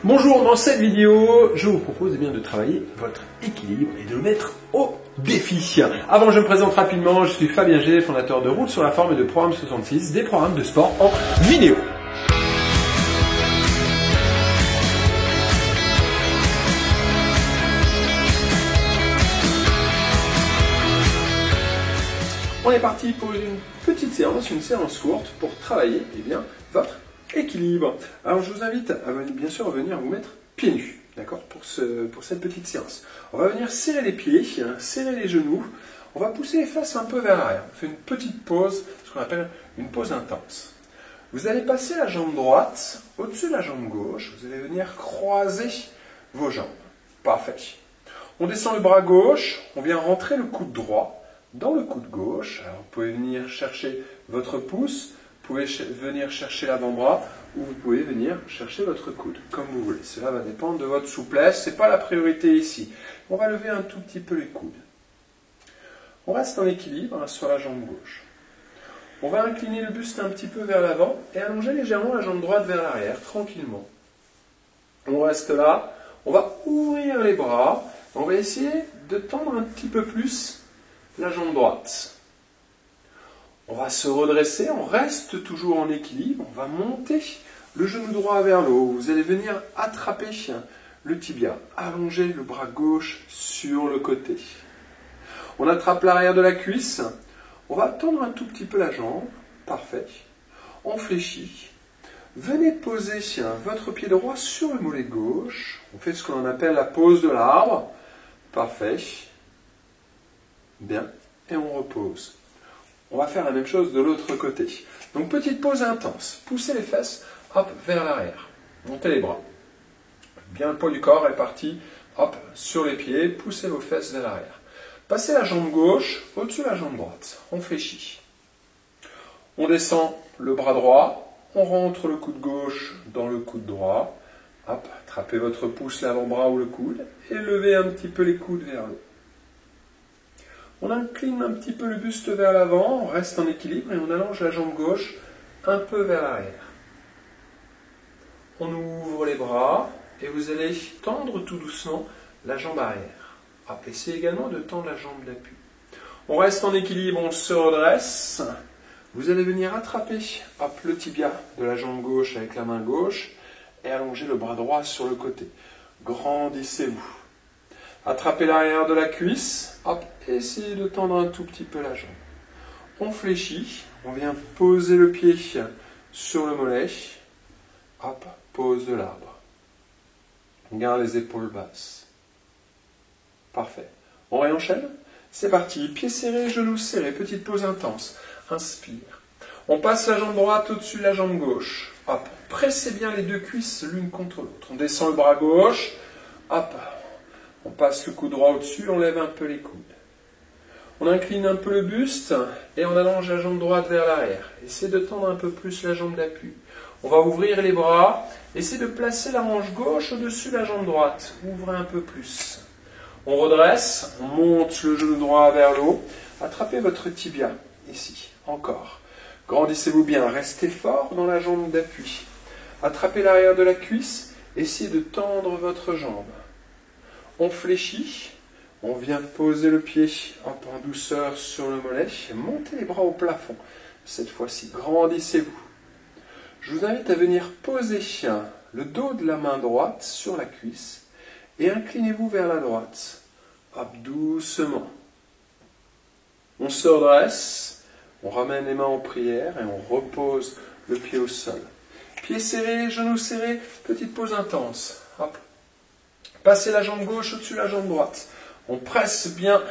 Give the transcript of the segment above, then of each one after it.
Bonjour, dans cette vidéo, je vous propose de travailler votre équilibre et de le mettre au défi. Avant, je me présente rapidement, je suis Fabien G, fondateur de Route sur la forme de Programme 66, des programmes de sport en vidéo. On est parti pour une petite séance, une séance courte pour travailler votre équilibre. Alors je vous invite à bien sûr venir vous mettre pieds nus, d'accord, pour cette petite séance. On va venir serrer les pieds, serrer les genoux, on va pousser les fesses un peu vers l'arrière. On fait une petite pause, ce qu'on appelle une pause intense. Vous allez passer la jambe droite au-dessus de la jambe gauche, vous allez venir croiser vos jambes. Parfait. On descend le bras gauche, on vient rentrer le coude droit dans le coude gauche. Alors, vous pouvez venir chercher votre pouce, vous pouvez venir chercher l'avant-bras ou vous pouvez venir chercher votre coude, comme vous voulez. Cela va dépendre de votre souplesse, ce n'est pas la priorité ici. On va lever un tout petit peu les coudes. On reste en équilibre sur la jambe gauche. On va incliner le buste un petit peu vers l'avant et allonger légèrement la jambe droite vers l'arrière, tranquillement. On reste là, on va ouvrir les bras, on va essayer de tendre un petit peu plus la jambe droite. On va se redresser, on reste toujours en équilibre, on va monter le genou droit vers le haut. Vous allez venir attraper le tibia, allonger le bras gauche sur le côté. On attrape l'arrière de la cuisse, on va tendre un tout petit peu la jambe, parfait. On fléchit. Venez poser votre pied droit sur le mollet gauche. On fait ce qu'on appelle la pose de l'arbre, parfait. Bien, et on repose. On va faire la même chose de l'autre côté. Donc petite pause intense. Poussez les fesses, hop, vers l'arrière. Montez les bras. Bien le poids du corps est parti, hop, sur les pieds. Poussez vos fesses vers l'arrière. Passez la jambe gauche au-dessus de la jambe droite. On fléchit. On descend le bras droit. On rentre le coude gauche dans le coude droit. Hop, attrapez votre pouce, l'avant-bras ou le coude et levez un petit peu les coudes vers le haut. On incline un petit peu le buste vers l'avant, on reste en équilibre et on allonge la jambe gauche un peu vers l'arrière. On ouvre les bras et vous allez tendre tout doucement la jambe arrière. Hop, essayez également de tendre la jambe d'appui. On reste en équilibre, on se redresse. Vous allez venir attraper hop, le tibia de la jambe gauche avec la main gauche et allonger le bras droit sur le côté. Grandissez-vous. Attrapez l'arrière de la cuisse, hop, essayez de tendre un tout petit peu la jambe. On fléchit, on vient poser le pied sur le mollet, hop, pose de l'arbre. On garde les épaules basses. Parfait. On réenchaîne? C'est parti, pieds serrés, genoux serrés, petite pause intense. Inspire. On passe la jambe droite au-dessus de la jambe gauche. Hop, pressez bien les deux cuisses l'une contre l'autre. On descend le bras gauche, hop. On passe le coude droit au-dessus, on lève un peu les coudes. On incline un peu le buste et on allonge la jambe droite vers l'arrière. Essayez de tendre un peu plus la jambe d'appui. On va ouvrir les bras. Essayez de placer la hanche gauche au-dessus de la jambe droite. Ouvrez un peu plus. On redresse, on monte le genou droit vers le haut. Attrapez votre tibia, ici, encore. Grandissez-vous bien, restez fort dans la jambe d'appui. Attrapez l'arrière de la cuisse, essayez de tendre votre jambe. On fléchit, on vient poser le pied hop, en douceur sur le mollet, montez les bras au plafond. Cette fois-ci, grandissez-vous. Je vous invite à venir poser le dos de la main droite sur la cuisse et inclinez-vous vers la droite. Hop, doucement. On se redresse, on ramène les mains en prière et on repose le pied au sol. Pieds serrés, genoux serrés, petite pause intense. Hop. Passez la jambe gauche au-dessus de la jambe droite. On presse bien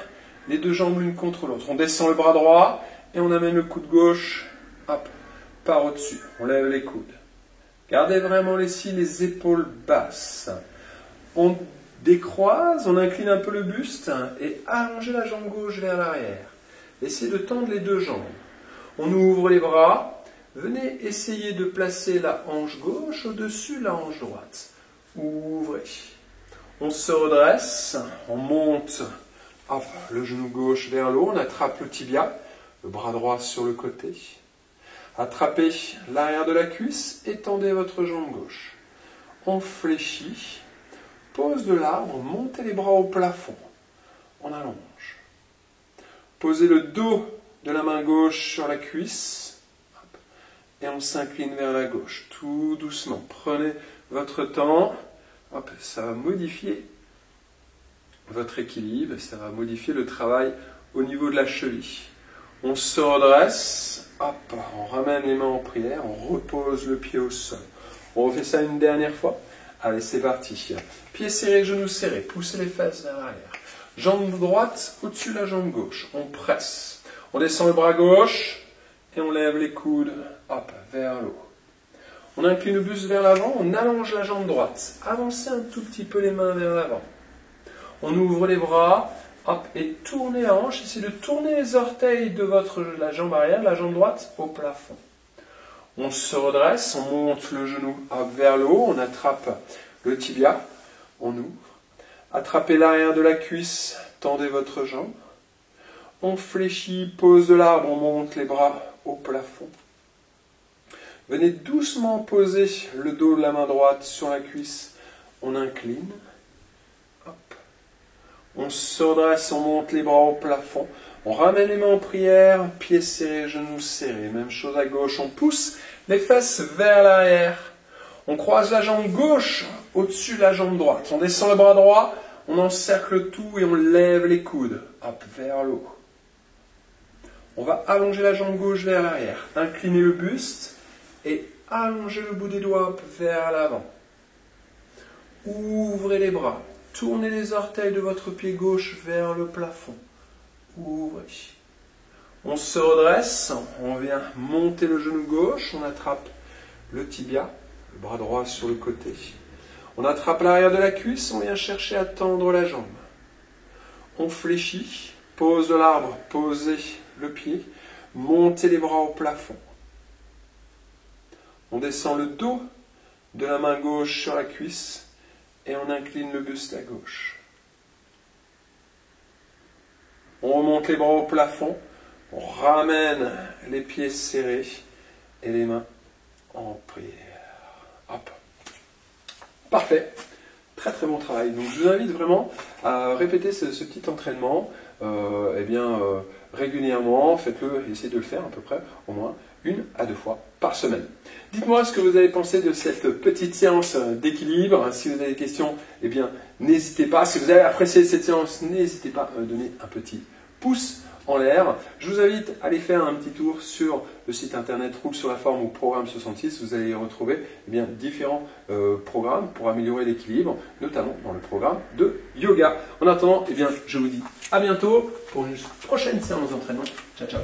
les deux jambes l'une contre l'autre. On descend le bras droit et on amène le coude gauche hop, par au-dessus. On lève les coudes. Gardez vraiment ici les épaules basses. On décroise, on incline un peu le buste et allongez la jambe gauche vers l'arrière. Essayez de tendre les deux jambes. On ouvre les bras. Venez essayer de placer la hanche gauche au-dessus de la hanche droite. Ouvrez. On se redresse, on monte hop, le genou gauche vers le haut, on attrape le tibia, le bras droit sur le côté. Attrapez l'arrière de la cuisse, étendez votre jambe gauche. on fléchit, pose de l'arbre, montez les bras au plafond, on allonge. Posez le dos de la main gauche sur la cuisse, hop, et on s'incline vers la gauche, tout doucement. Prenez votre temps, hop, ça va modifier votre équilibre, ça va modifier le travail au niveau de la cheville. On se redresse, hop, on ramène les mains en prière, on repose le pied au sol. On refait ça une dernière fois. Allez, c'est parti. Pieds serrés, genoux serrés, poussez les fesses vers l'arrière. Jambe droite au-dessus de la jambe gauche. On presse. On descend le bras gauche et on lève les coudes, hop, vers le haut. On incline le buste vers l'avant, on allonge la jambe droite. Avancez un tout petit peu les mains vers l'avant. On ouvre les bras, hop, et tournez la hanche. Essayez de tourner les orteils de la jambe arrière, la jambe droite, au plafond. On se redresse, on monte le genou hop, vers le haut, on attrape le tibia, on ouvre. Attrapez l'arrière de la cuisse, tendez votre jambe. On fléchit, pose de l'arbre, on monte les bras au plafond. Venez doucement poser le dos de la main droite sur la cuisse, on incline. Hop. On se redresse, on monte les bras au plafond. On ramène les mains en prière, pieds serrés, genoux serrés. Même chose à gauche, on pousse les fesses vers l'arrière. On croise la jambe gauche au-dessus de la jambe droite. On descend le bras droit, on encercle tout et on lève les coudes, hop, vers le haut. On va allonger la jambe gauche vers l'arrière, incliner le buste et allonger le bout des doigts hop, vers l'avant. Ouvrez les bras, tournez les orteils de votre pied gauche vers le plafond. Ouvrez. On se redresse, on vient monter le genou gauche, on attrape le tibia, le bras droit sur le côté. On attrape l'arrière de la cuisse, on vient chercher à tendre la jambe. On fléchit, pose de l'arbre, posez le pied, montez les bras au plafond. On descend le dos de la main gauche sur la cuisse et on incline le buste à gauche. On remonte les bras au plafond, on ramène les pieds serrés et les mains en prière. Hop. Parfait. Très très bon travail. Donc je vous invite vraiment à répéter ce petit entraînement régulièrement. Faites-le, essayez de le faire à peu près au moins 1 à 2 fois par semaine. Dites-moi ce que vous avez pensé de cette petite séance d'équilibre. Si vous avez des questions, eh bien n'hésitez pas. Si vous avez apprécié cette séance, n'hésitez pas à me donner un petit pouce en l'air. Je vous invite à aller faire un petit tour sur le site internet Roule sur la forme ou Programme 66. Vous allez y retrouver différents programmes pour améliorer l'équilibre, notamment dans le programme de yoga. En attendant, je vous dis à bientôt pour une prochaine séance d'entraînement. Ciao, ciao.